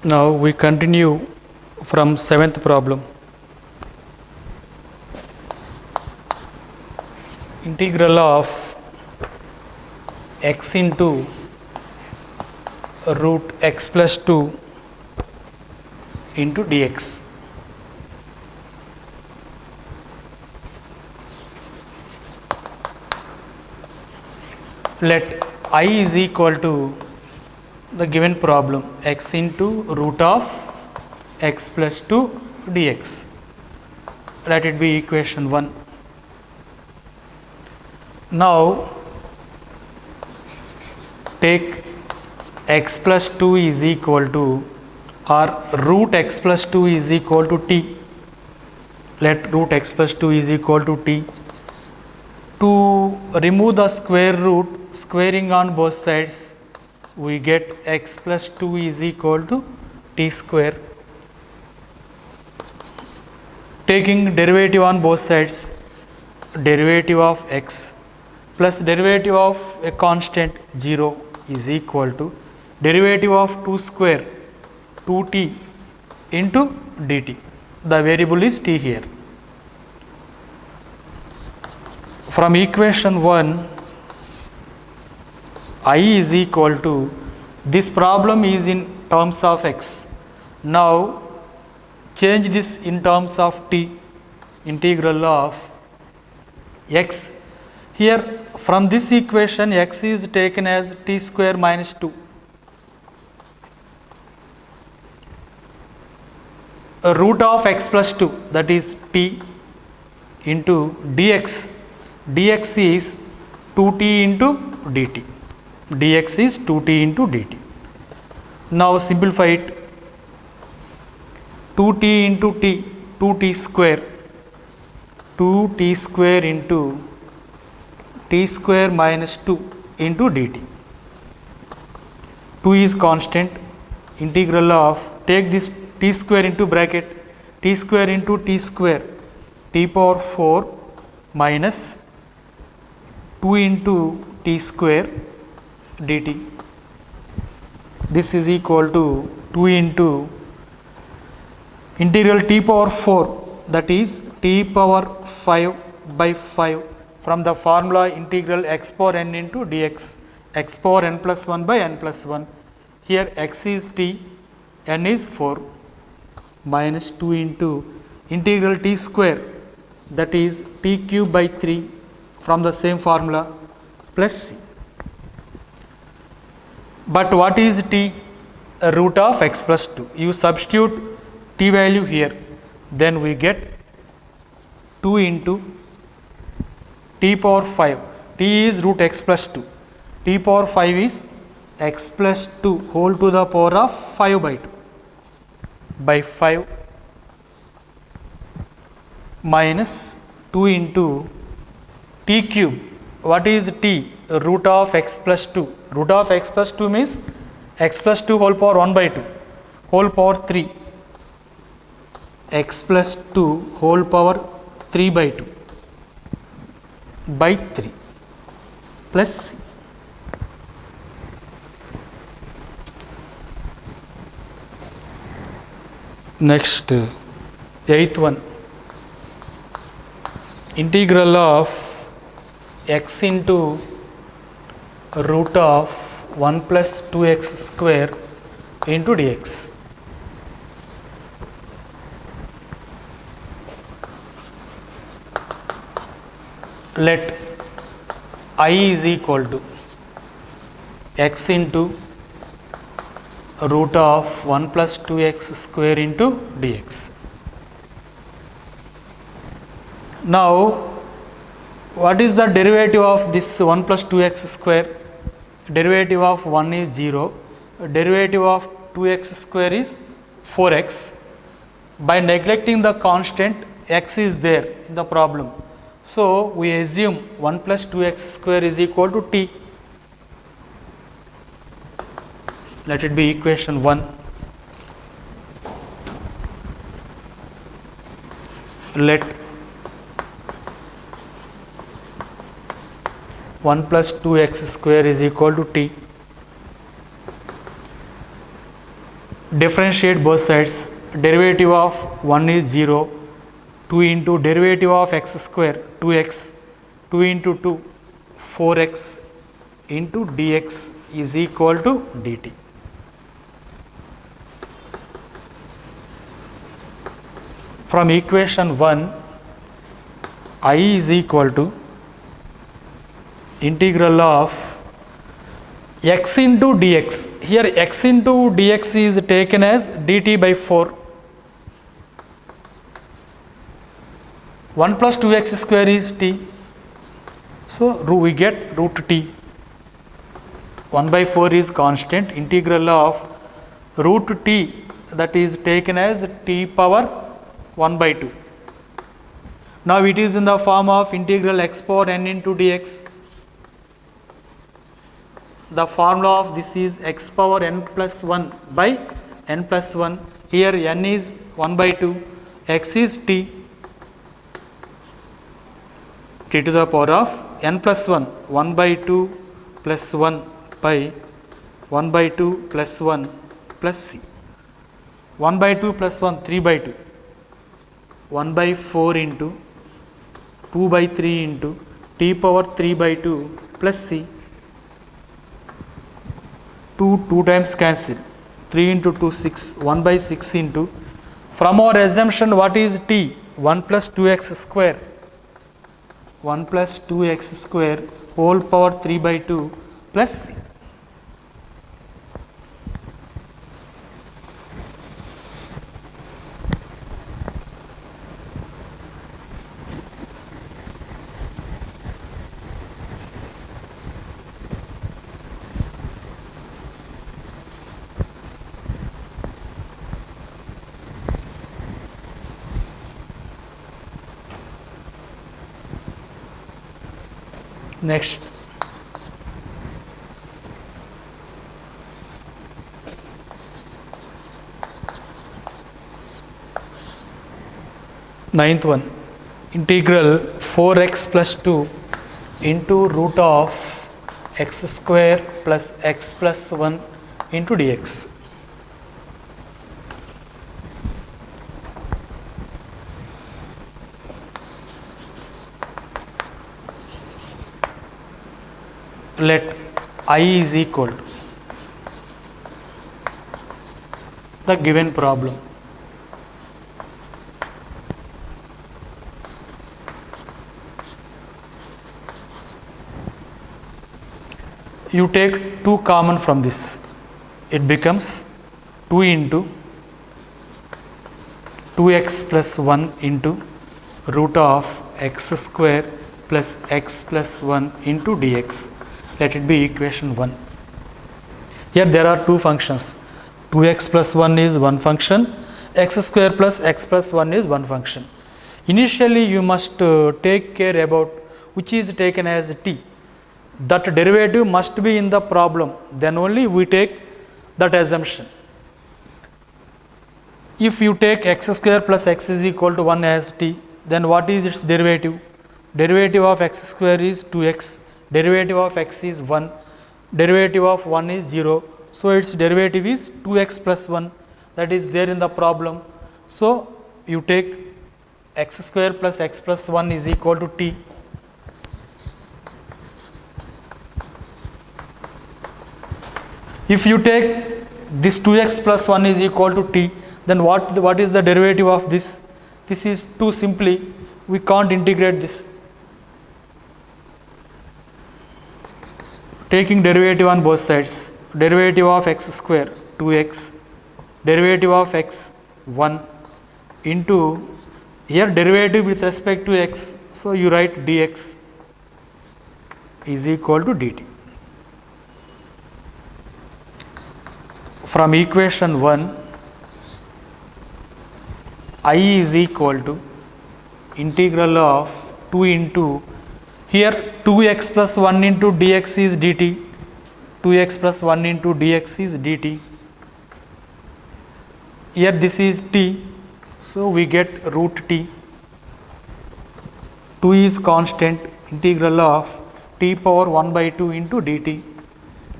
Now we continue from seventh problem. Integral of x into root x plus 2 into dx. Let I is equal to the given problem x into root of x plus 2 dx. Let it be equation 1. Now take x plus 2 is equal to, or root x plus 2 is equal to t. Let root x plus 2 is equal to t. To remove the square root, squaring on both sides, we get x plus 2 is equal to t square. Taking derivative on both sides, derivative of x plus derivative of a constant 0 is equal to derivative of 2 square 2t into dt. The variable is t here. From equation 1, I is equal to, this problem is in terms of x. Now change this in terms of t, integral of x. Here from this equation x is taken as t square minus 2. A root of x plus 2, that is t, into dx. Dx is 2t into dt. Dx is 2t into dt. Now simplify it. 2t into t, 2t square. 2t square into t square minus 2 into dt. 2 is constant. Integral of, take this t square into bracket, t square into t square, t power 4 minus 2 into t square dt. This is equal to 2 into integral t power 4, that is t power 5 by 5, from the formula integral x power n into dx, x power n plus 1 by n plus 1. Here x is t, n is 4, minus 2 into integral t square, that is t cube by 3, from the same formula, plus c. But what is t? Root of x plus 2. You substitute t value here, then we get 2 into t power 5. T is root x plus 2. T power 5 is x plus 2 whole to the power of 5 by 2 by 5 minus 2 into t cube. What is t? Root of x plus 2. Root of x plus 2 means x plus 2 whole power 1 by 2 whole power 3. X plus 2 whole power 3 by 2 by 3 plus c. Next, eighth one. Integral of x into root of 1 plus 2x square into dx. Let I is equal to x into root of 1 plus 2x square into dx. Now what is the derivative of this 1 plus 2x square? Derivative of 1 is 0, derivative of 2x square is 4x. By neglecting the constant, x is there in the problem. So we assume 1 plus 2x square is equal to t. Let it be equation 1. Let 1 plus 2x square is equal to t. differentiate both sides. Derivative of 1 is 0, 2 into derivative of x square 2x, 2 into 2 4x into dx is equal to dt. From equation 1, I is equal to integral of x into dx. Here x into dx is taken as dt by 4. 1 plus 2x square is t. So we get root t. 1 by 4 is constant. Integral of root t, that is taken as t power 1 by 2. Now it is in the form of integral x power n into dx. The formula of this is x power n plus 1 by n plus 1. Here n is 1 by 2, x is t, t to the power of n plus 1, 1 by 2 plus 1 by 1 by 2 plus 1 plus c. 1 by 2 plus 1, 3 by 2, 1 by 4 into 2 by 3 into t power 3 by 2 plus c. 2 times cancel, 3 into 2 6, 1 by 6 into, from our assumption what is t? 1 plus 2x square, 1 plus 2x square whole power 3 by 2 plus c. Next, ninth one, integral 4x plus 2 into root of x square plus x plus 1 into dx. Let I is equal to the given problem. You take 2 common from this, it becomes 2 into 2x plus 1 into root of x square plus x plus 1 into dx. Let it be equation 1. Here there are 2 functions. 2x plus 1 is one function, x square plus x plus 1 is one function. Initially you must take care about which is taken as t. That derivative must be in the problem, then only we take that assumption. If you take x square plus x is equal to 1 as t, then what is its derivative? Derivative of x square is 2x, derivative of x is 1, derivative of 1 is 0. So its derivative is 2x plus 1, that is there in the problem. So you take x square plus x plus 1 is equal to t. If you take this 2x plus 1 is equal to t, then what is the derivative of this? This is too simply, we can't integrate this. Taking derivative on both sides, derivative of x square 2x, derivative of x 1 into, here derivative with respect to x, so you write dx is equal to dt. From equation 1, I is equal to integral of 2 into, here 2x plus 1 into dx is dt, 2x plus 1 into dx is dt. Here this is t, so we get root t. 2 is constant, integral of t power 1 by 2 into dt.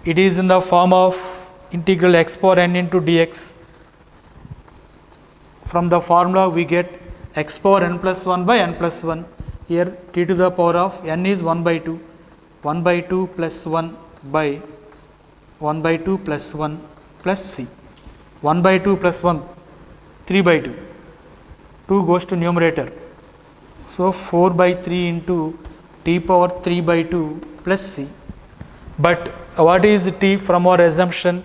It is in the form of integral x power n into dx. from the formula we get x power n plus 1 by n plus 1. Here t to the power of n is 1 by 2. 1 by 2 plus 1 by 1 by 2 plus 1 plus c. 1 by 2 plus 1, 3 by 2. 2 goes to numerator. So 4 by 3 into t power 3 by 2 plus c. But what is t from our assumption?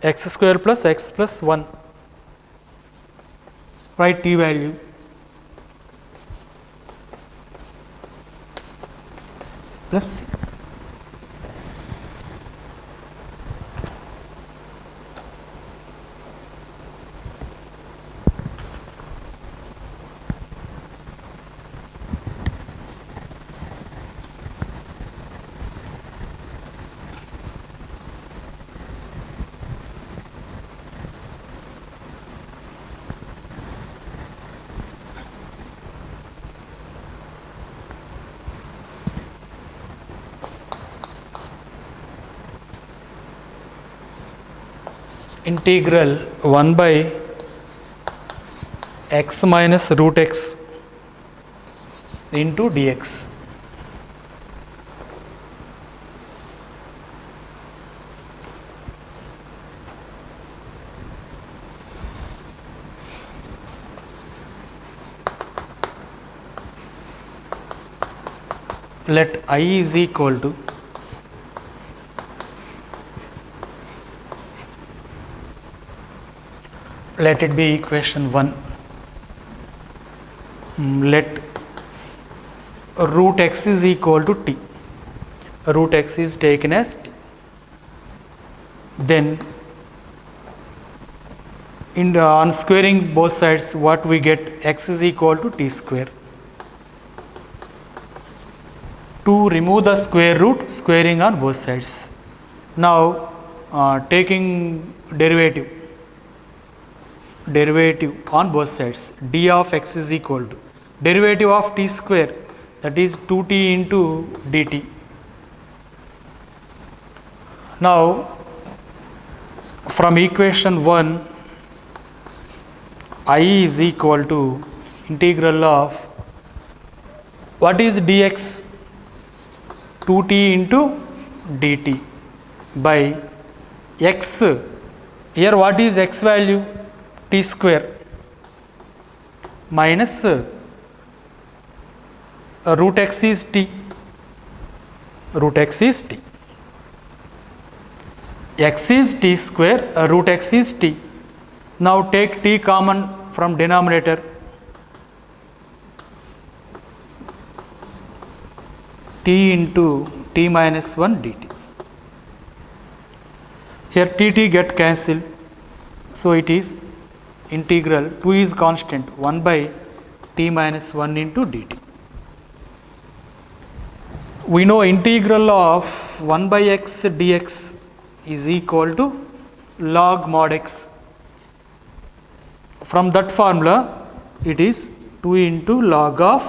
X square plus x plus 1. Write t value. Plus c. Integral 1 by x minus root x into dx. Let I is equal to let it be equation 1. Let root x is equal to t. Root x is taken as t. Then on squaring both sides, what we get? X is equal to t square. To remove the square root, squaring on both sides. Now taking derivative on both sides, d of x is equal to derivative of t square, that is 2t into dt. Now from equation 1, I is equal to integral of what is dx? 2t into dt by x. Here what is x value? T square minus root x is t. Root x is t. X is t square, root x is t. Now take t common from denominator. T into t minus 1 dt. Here t get cancelled. So it is integral 2 is constant 1 by t minus 1 into dt. We know integral of 1 by x dx is equal to log mod x. From that formula it is 2 into log of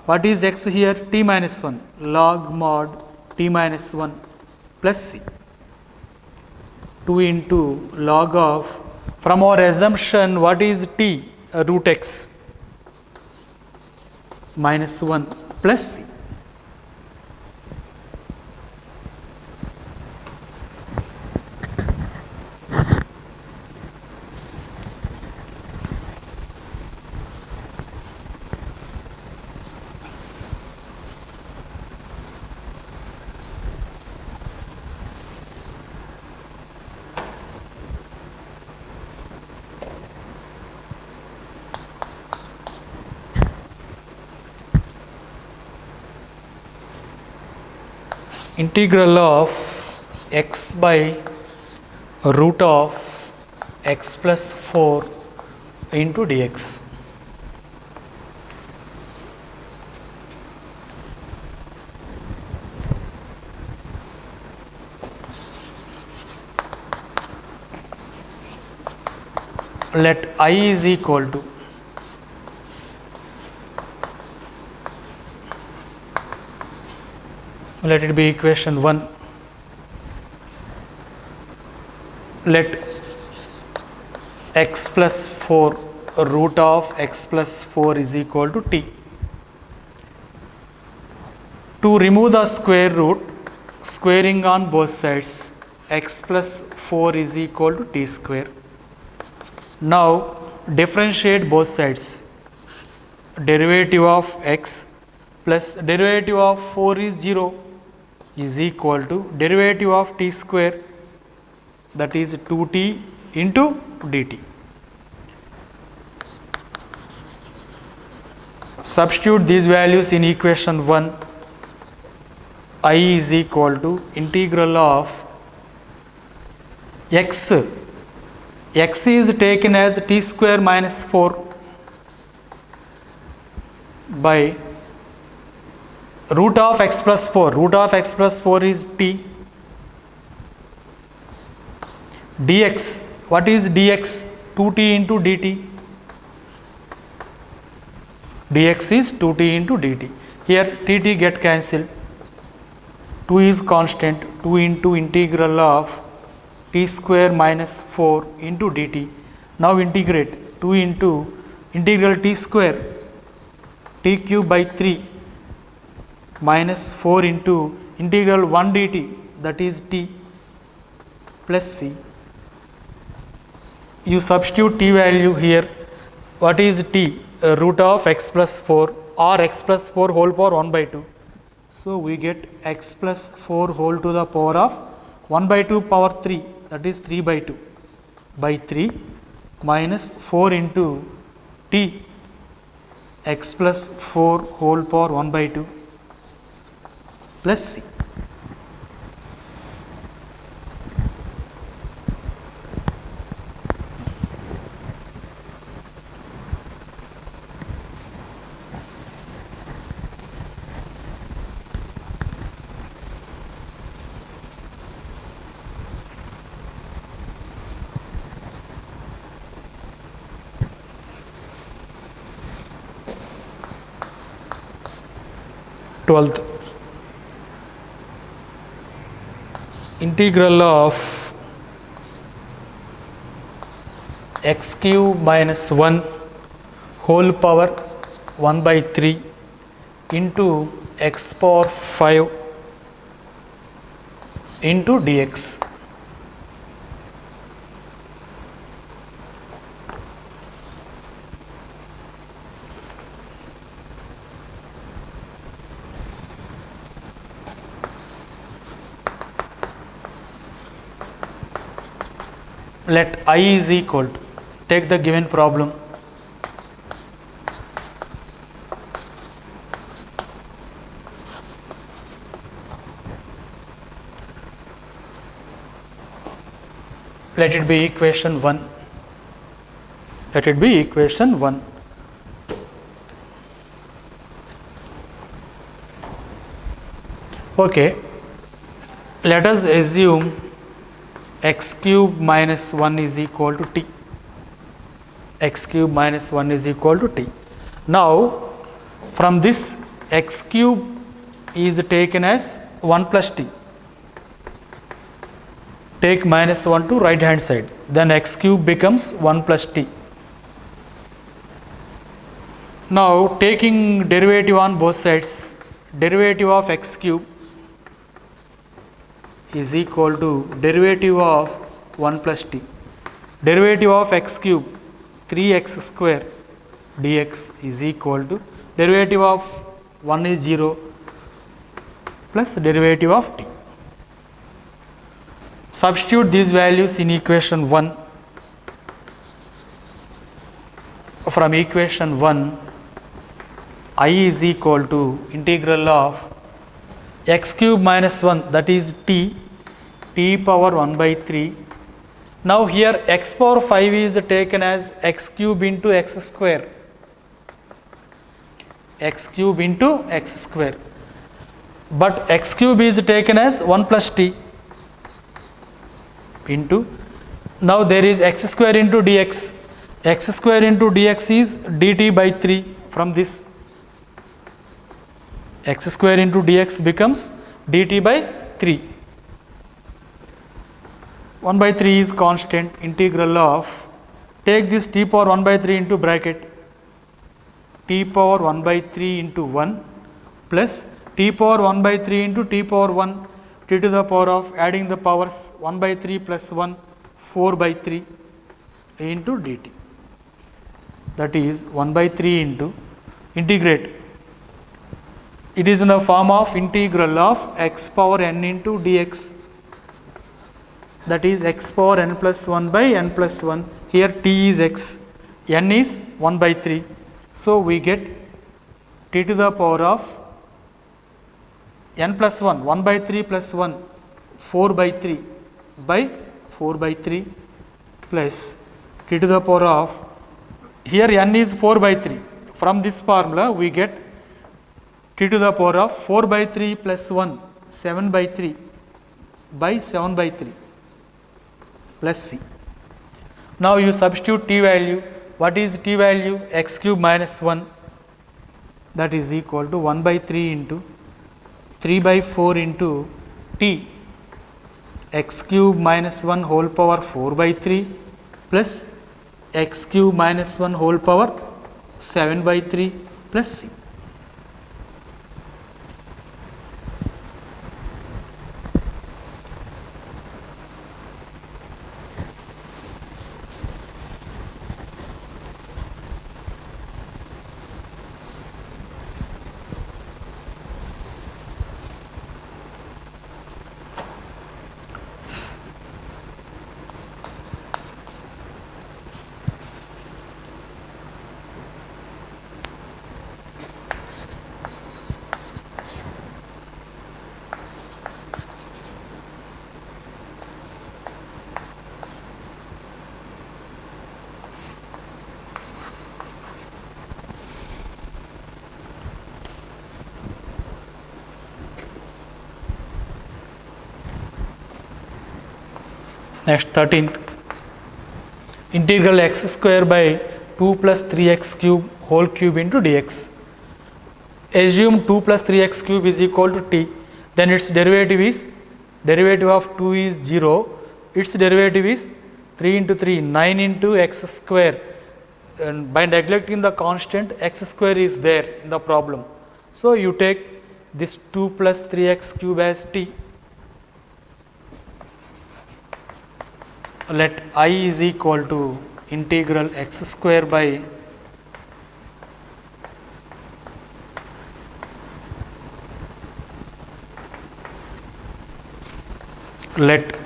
what is x here? T minus 1, log mod t minus 1 plus c. 2 into log of, from our assumption, what is t? Root x minus 1 plus c. Integral of x by root of x plus 4 into dx. Let I is equal to let it be equation 1. Let x plus 4 root of x plus 4 is equal to t. To remove the square root, squaring on both sides, x plus 4 is equal to t square. Now differentiate both sides. Derivative of x plus derivative of 4 is 0 is equal to derivative of t square, that is 2t into dt. Substitute these values in equation 1. I is equal to integral of x. X is taken as t square minus 4 by root of x plus 4. Root of x plus 4 is t. Dx. What is dx? 2t into dt. Dx is 2t into dt. Here tt get cancelled. 2 is constant. 2 into integral of t square minus 4 into dt. Now integrate. 2 into integral t square t cube by 3 minus 4 into integral 1 dt, that is t plus c. You substitute t value here. What is t? Root of x plus 4 or x plus 4 whole power 1 by 2. So we get x plus 4 whole to the power of 1 by 2 power 3, that is 3 by 2 by 3 minus 4 into t x plus 4 whole power 1 by 2 plus c. Twelfth, integral of x cube minus 1 whole power 1 by 3 into x power 5 into dx. Let I is equal to, take the given problem, let it be equation 1. Let it be equation 1. Okay, let us assume x cube minus 1 is equal to t. X cube minus 1 is equal to t. Now from this x cube is taken as 1 plus t. Take minus 1 to right hand side, then x cube becomes 1 plus t. Now taking derivative on both sides, derivative of x cube is equal to derivative of 1 plus t. Derivative of x cube 3x square dx is equal to derivative of 1 is 0 plus derivative of t. Substitute these values in equation 1. From equation 1, I is equal to integral of x cube minus 1, that is t power 1 by 3. Now here x power 5 is taken as x cube into x square. X cube into x square. But x cube is taken as 1 plus t into, now there is x square into dx. X square into dx is dt by 3. From this x square into dx becomes dt by 3. 1 by 3 is constant. Integral of take this t power 1 by 3 into bracket, t power 1 by 3 into 1 plus t power 1 by 3 into t power 1 t to the power of adding the powers 1 by 3 plus 1 4 by 3 into dt. That is 1 by 3 into integrate. It is in the form of integral of x power n into dx. That is x power n plus 1 by n plus 1. Here t is x, n is 1 by 3. So we get t to the power of n plus 1, 1 by 3 plus 1, 4 by 3 by 4 by 3 plus t to the power of, here n is 4 by 3. From this formula we get t to the power of 4 by 3 plus 1, 7 by 3 by 7 by 3 plus c. Now you substitute t value. What is t value? X cube minus 1, that is equal to 1 by 3 into 3 by 4 into t x cube minus 1 whole power 4 by 3 plus x cube minus 1 whole power 7 by 3 plus c. Next 13th, integral x square by 2 plus 3x cube whole cube into dx. Assume 2 plus 3x cube is equal to t, then its derivative is, derivative of 2 is 0, its derivative is 3 into 3, 9 into x square, and by neglecting the constant x square is there in the problem. So you take this 2 plus 3x cube as t. Let I is equal to integral x square by let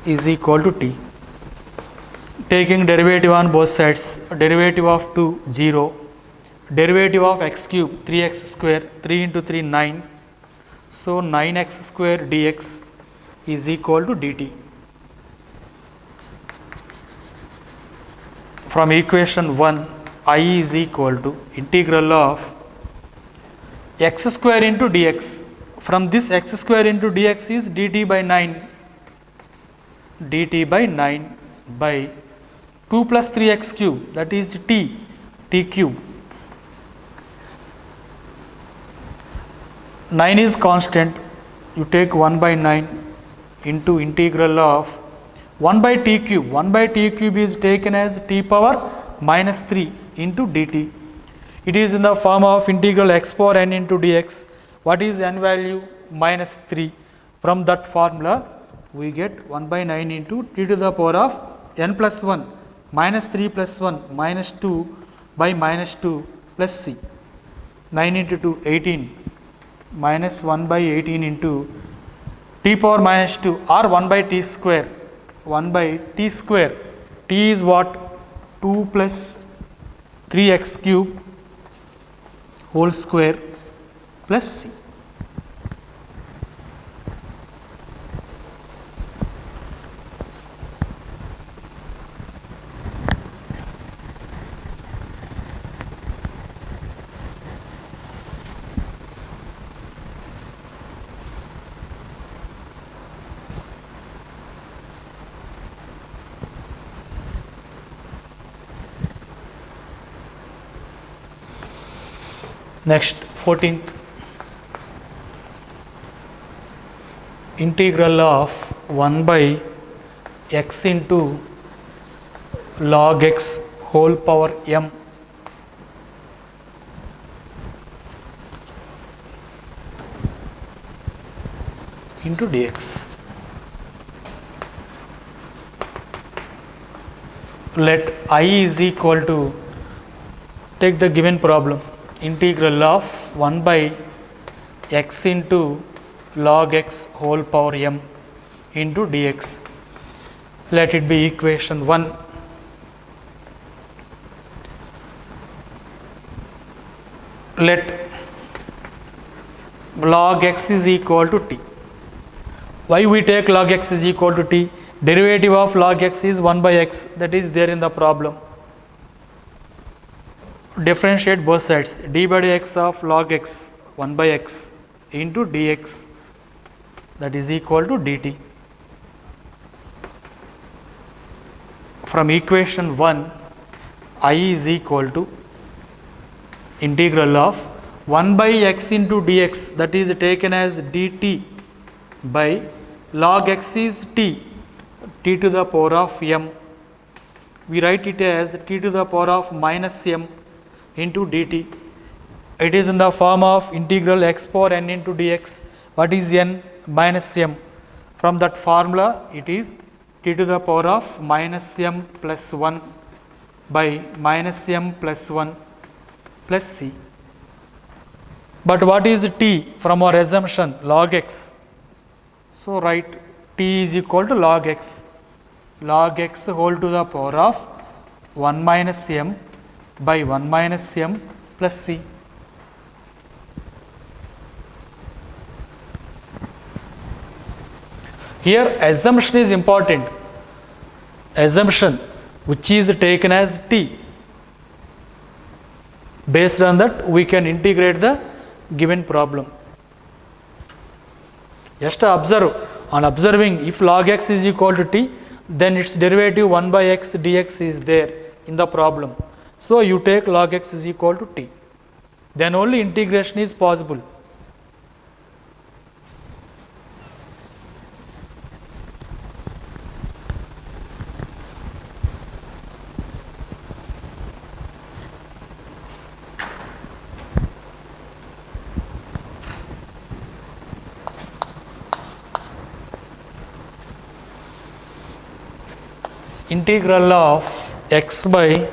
is equal to t. Taking derivative on both sides, derivative of 2 0, derivative of x cube 3x square, 3 into 3 9, so 9x square dx is equal to dt. From equation 1, I is equal to integral of x square into dx. From this x square into dx is dt by 9, dt by 9 by 2 plus 3x cube, that is t cube. 9 is constant, you take 1 by 9 into integral of 1 by t cube. 1 by t cube is taken as t power minus 3 into dt. It is in the form of integral x power n into dx. What is n value? Minus 3. From that formula we get 1 by 9 into t to the power of n plus 1 minus 3 plus 1 minus 2 by minus 2 plus c. 9 into 2 18 minus 1 by 18 into t power minus 2 or 1 by t square, 1 by t square. T is what? 2 plus 3x cube whole square plus c. Next 14th, integral of 1 by x into log x whole power m into dx. Let I is equal to, take the given problem, integral of 1 by x into log x whole power m into dx. Let it be equation 1. Let log x is equal to t. Why we take log x is equal to t? Derivative of log x is 1 by x, that is there in the problem. Differentiate both sides, d by dx of log x 1 by x into dx, that is equal to dt. From equation 1, I is equal to integral of 1 by x into dx, that is taken as dt by log x is t to the power of m. We write it as t to the power of minus m into dt. It is in the form of integral x power n into dx. What is n? Minus m. From that formula, it is t to the power of minus m plus 1 by minus m plus 1 plus c. But what is t? From our assumption, log x. So write t is equal to log x whole to the power of 1 minus m by 1 minus m plus c. Here assumption is important, assumption which is taken as t. Based on that we can integrate the given problem. Just observe, on observing, if log x is equal to t, then its derivative 1 by x dx is there in the problem. So you take log x is equal to t, then only integration is possible. Integral of x by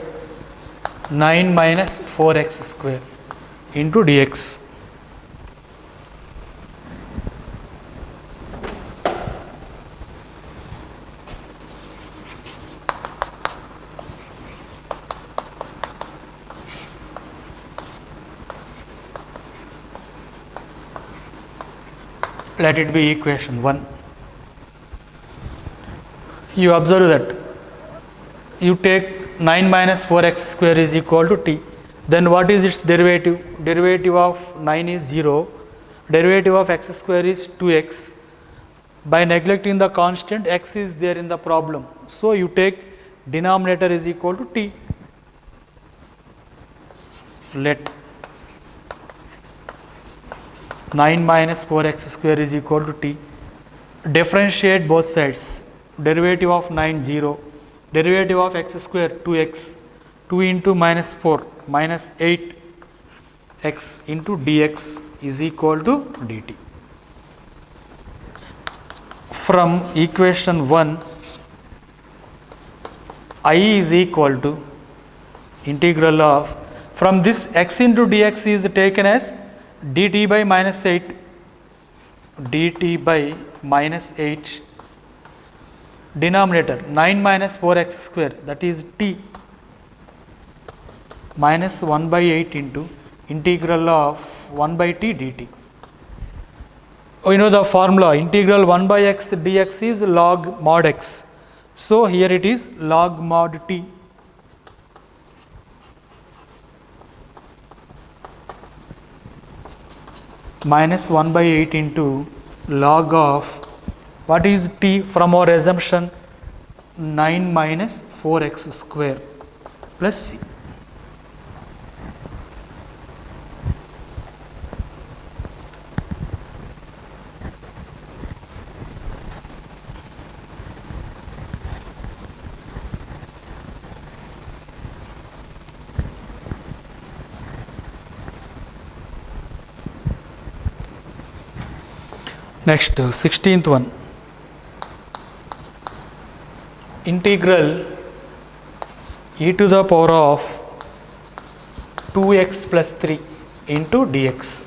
9 minus 4x square into dx. Let it be equation 1. You observe that you take 9 minus 4x square is equal to t. Then what is its derivative? Derivative of 9 is 0. Derivative of x square is 2x. By neglecting the constant, x is there in the problem. So you take denominator is equal to t. Let 9 minus 4x square is equal to t. Differentiate both sides. Derivative of 9 0. Derivative of x square 2x, 2 into minus 4 minus 8x into dx is equal to dt. From equation 1, I is equal to integral of, from this x into dx is taken as dt by minus 8, dt by minus 8, denominator 9 minus 4x square, that is t, minus 1 by 8 into integral of 1 by t dt. We know the formula, integral 1 by x dx is log mod x. So here it is log mod t. Minus 1 by 8 into log of, what is t from our assumption? 9 minus 4x square plus c. Next, 16th one. Integral e to the power of 2x plus 3 into dx.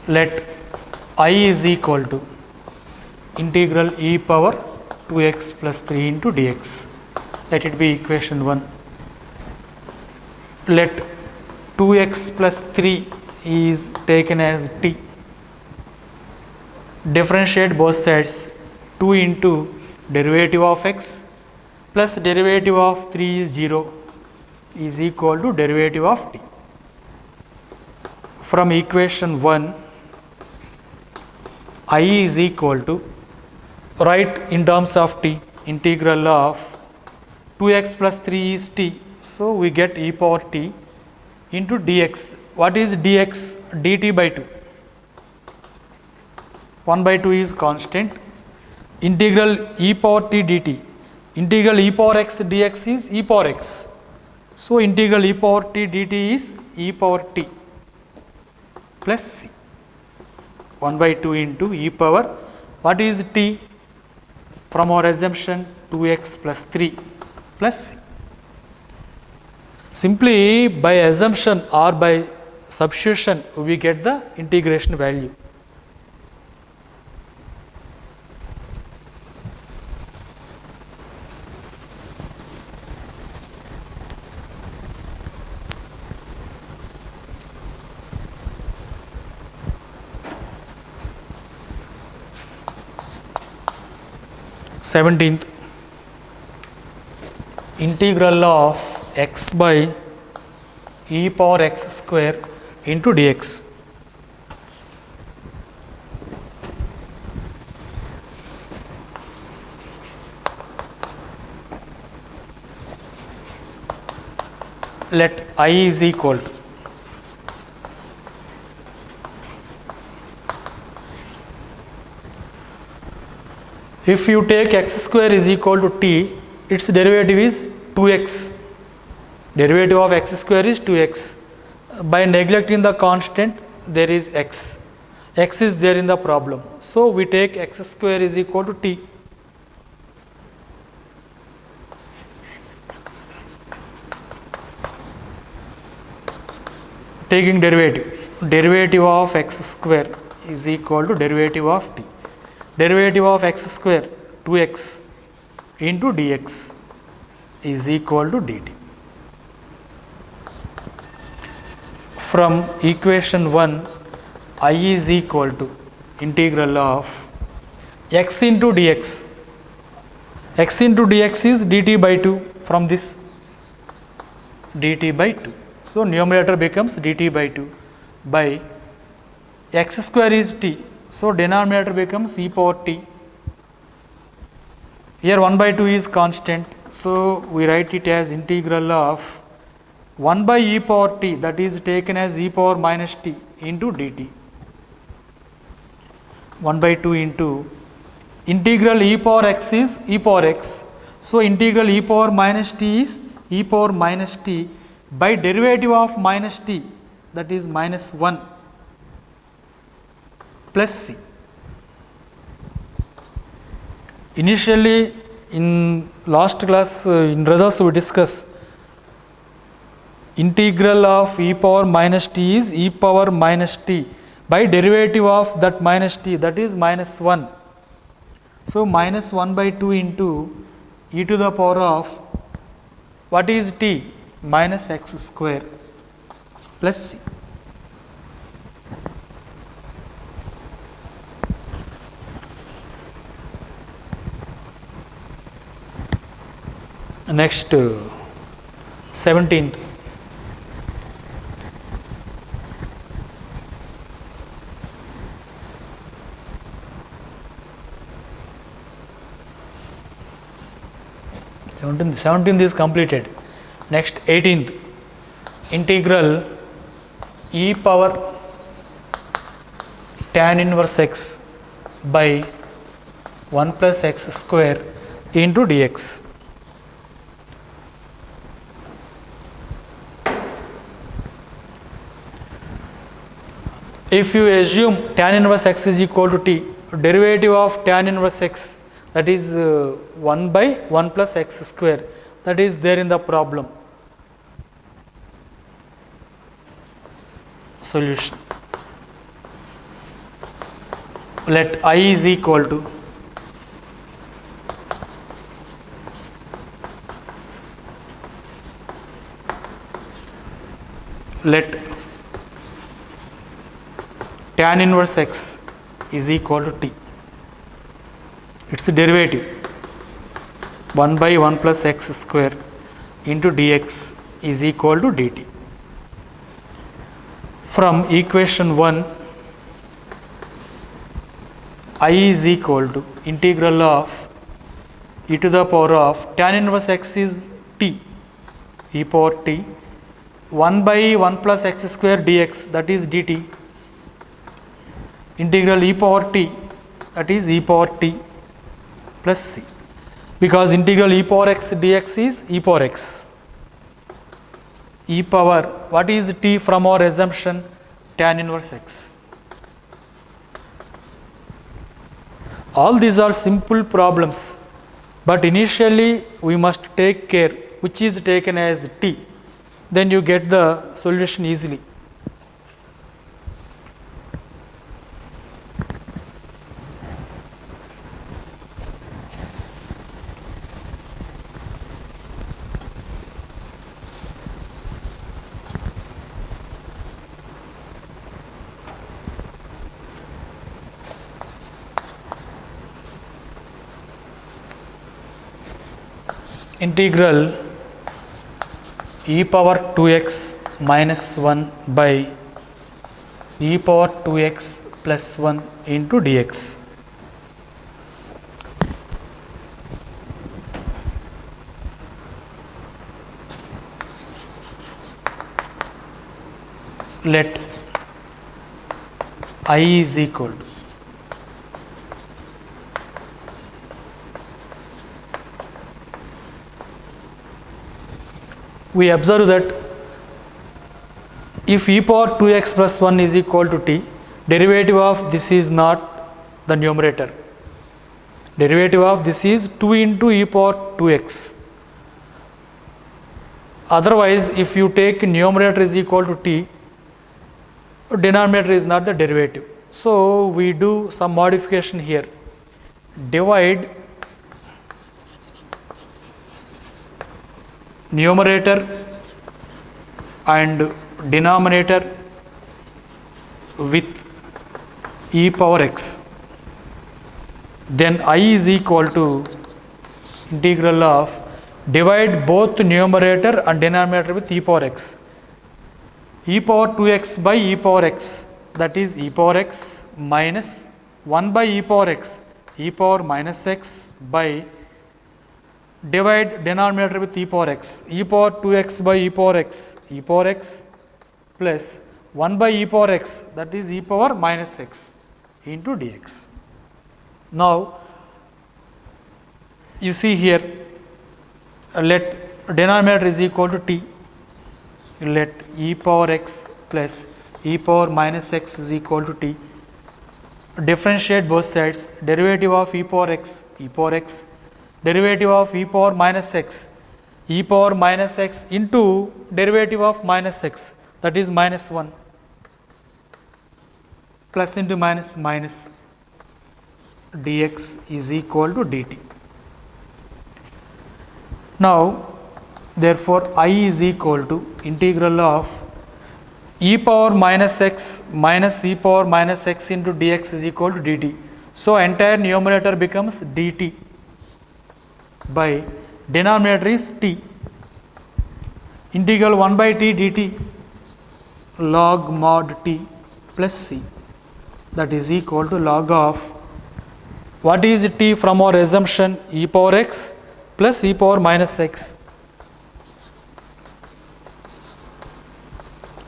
Let I is equal to integral e power 2x plus 3 into dx. Let it be equation 1. Let 2x plus 3 is taken as t. Differentiate both sides. 2 into derivative of x plus derivative of 3 is 0 is equal to derivative of t. From equation 1, I is equal to, write in terms of t, integral of 2x plus 3 is t. So we get e power t into dx. What is dx? dt by 2. 1 by 2 is constant. Integral e power t dt. Integral e power x dx is e power x. So integral e power t dt is e power t plus c. 1 by 2 into e power, what is t? From our assumption, 2x plus 3 plus c. Simply by assumption or by substitution, we get the integration value. Seventeenth, integral of x by e power x square into dx. Let I is equal to if you take x square is equal to t, its derivative is 2x. Derivative of x square is 2x. By neglecting the constant, there is x. X is there in the problem. So we take x square is equal to t. Taking derivative of x square is equal to derivative of t. Derivative of x square 2x into dx is equal to dt. From equation 1, I is equal to integral of x into dx. X into dx is dt by 2 from this dt by 2. So numerator becomes dt by 2 by x square is t. So denominator becomes e power t. Here 1 by 2 is constant. So we write it as integral of 1 by e power t, that is taken as e power minus t into dt. 1 by 2 into integral e power x is e power x. So integral e power minus t is e power minus t by derivative of minus t, that is minus 1 plus c. Initially in last class in results we discussed integral of e power minus t is e power minus t by derivative of that minus t, that is minus 1. So minus 1 by 2 into e to the power of what is t? Minus x square plus c. Next, 17th. Seventeenth is completed. Next, 18th. Integral e power tan inverse x by 1 plus x square into dx. If you assume tan inverse x is equal to t, derivative of tan inverse x, that is 1 by 1 plus x square, that is there in the problem. Solution. Let I is equal to let tan inverse x is equal to t. Its derivative 1 by 1 plus x square into dx is equal to dt. From equation 1, I is equal to integral of e to the power of tan inverse x is t, e power t, 1 by 1 plus x square dx, that is dt, integral e power t, that is e power t plus c, because integral e power x dx is e power x. E power, what is t from our assumption? Tan inverse x. All these are simple problems, but initially we must take care which is taken as t, then you get the solution easily. Integral e power 2x minus 1 by e power 2x plus 1 into dx. Let I is equal to we observe that if e power 2x plus 1 is equal to t, derivative of this is not the numerator. Derivative of this is 2 into e power 2x. Otherwise, if you take numerator is equal to t, denominator is not the derivative. So we do some modification here. Divide numerator and denominator with e power x. Then I is equal to integral of divide both numerator and denominator with e power x. E power 2x by e power x, that is e power x minus 1 by e power x, e power minus x by divide denominator with e power x, e power 2x by e power x plus 1 by e power x, that is e power minus x into dx. Now you see here, let denominator is equal to t, let e power x plus e power minus x is equal to t, differentiate both sides, derivative of e power x, derivative of e power minus x into derivative of minus x, that is minus 1, plus into minus minus, dx is equal to dt. Now therefore I is equal to integral of e power minus x minus e power minus x into dx is equal to dt. So entire numerator becomes dt by denominator is t, integral 1 by t dt log mod t plus c, that is equal to log of what is t from our assumption, e power x plus e power minus x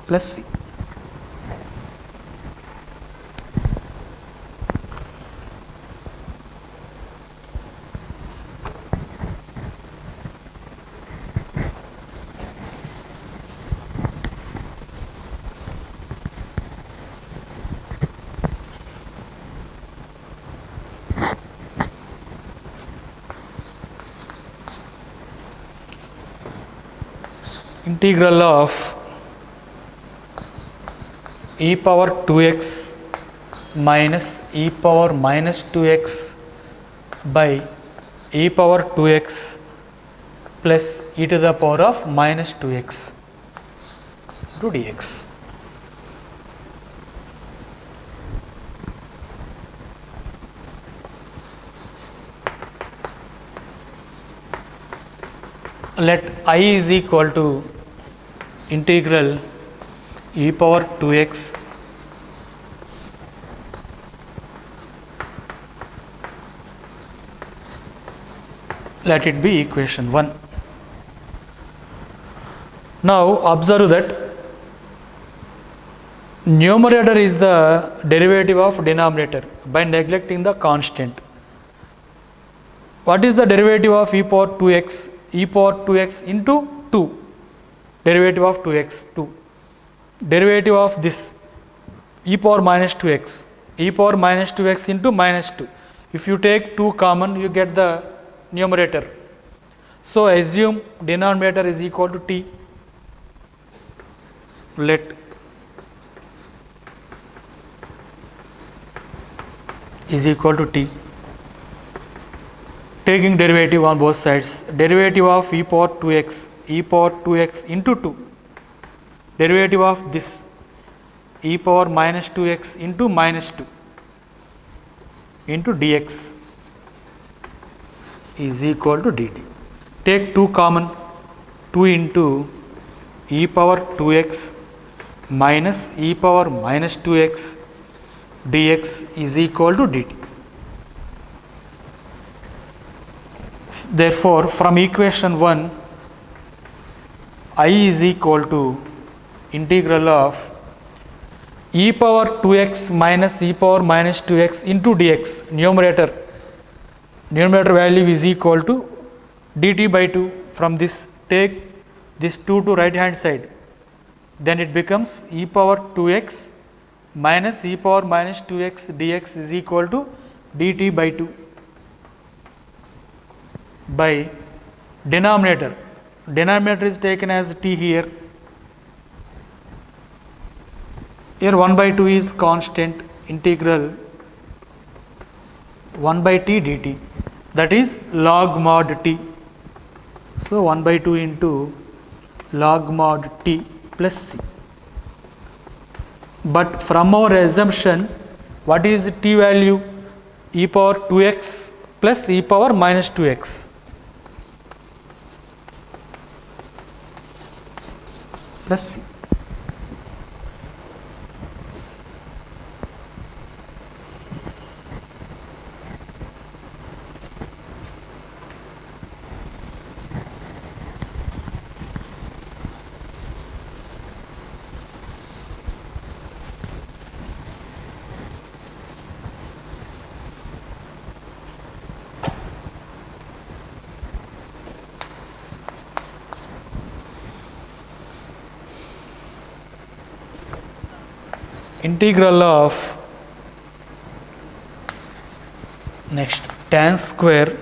plus c. integral of e power 2x minus e power minus 2x by e power 2x plus e to the power of minus 2x into dx. Let I is equal to integral e power 2x let it be equation 1. Now observe that numerator is the derivative of denominator by neglecting the constant. What is the derivative of e power 2x? E power 2x into 2. Derivative of 2x 2. Derivative of this e power minus 2x. E power minus 2x into minus 2. If you take 2 common, you get the numerator. So assume denominator is equal to t. Let is equal to t. Taking derivative on both sides. Derivative of e power 2x, e power 2x into 2. Derivative of this e power minus 2x into minus 2 into dx is equal to dt. Take 2 common, 2 into e power 2x minus e power minus 2x dx is equal to dt. Therefore, from equation 1, I is equal to integral of e power 2x minus e power minus 2x into dx. Numerator value is equal to dt by 2. From this, take this 2 to right hand side. Then it becomes e power 2x minus e power minus 2x dx is equal to dt by 2 by denominator. Denominator is taken as t here. Here 1 by 2 is constant, integral 1 by t dt, that is log mod t. So 1 by 2 into log mod t plus c. But from our assumption, what is t value? E power 2x plus e power minus 2x plus c. Integral of next tan square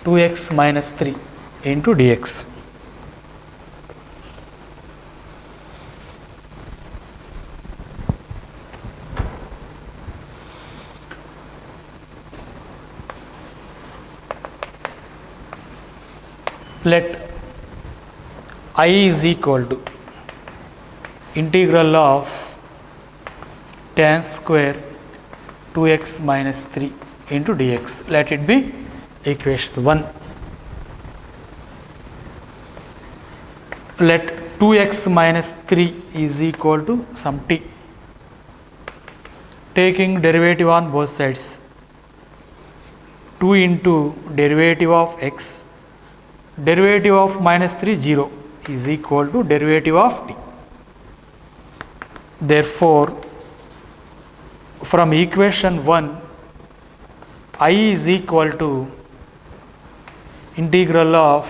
2x minus 3 into dx. Let I is equal to integral of tan square 2x minus 3 into dx. Let it be equation 1. Let 2x minus 3 is equal to some t. Taking derivative on both sides. 2 into derivative of x, derivative of minus 3 0 is equal to derivative of t. Therefore, from equation 1, I is equal to integral of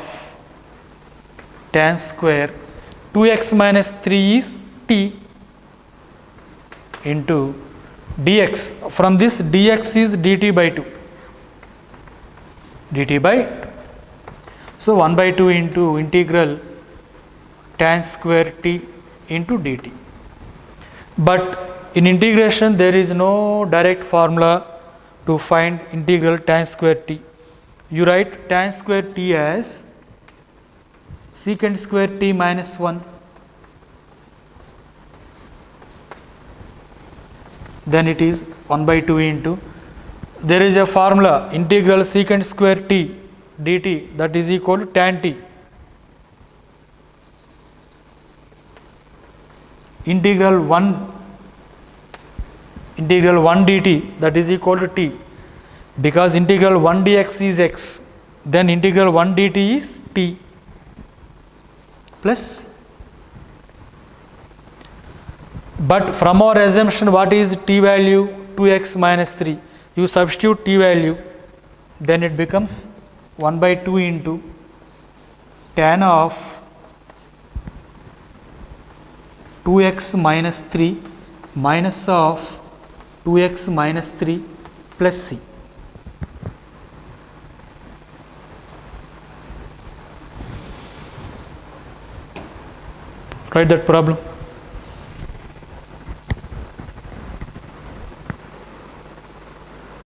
tan square 2x minus 3 is t into dx. From this, dx is dt by 2. dt by 2. So 1 by 2 into integral tan square t into dt. But in integration there is no direct formula to find integral tan square t. You write tan square t as secant square t minus 1. Then it is 1 by 2 into, there is a formula integral secant square t dt, that is equal to tan t. Integral 1 dt, that is equal to t, because integral 1 dx is x, then integral 1 dt is t plus. But from our assumption, what is t value? 2x minus 3. You substitute t value, then it becomes 1 by 2 into tan of 2x minus 3 minus of 2x minus 3 plus c. Write that problem.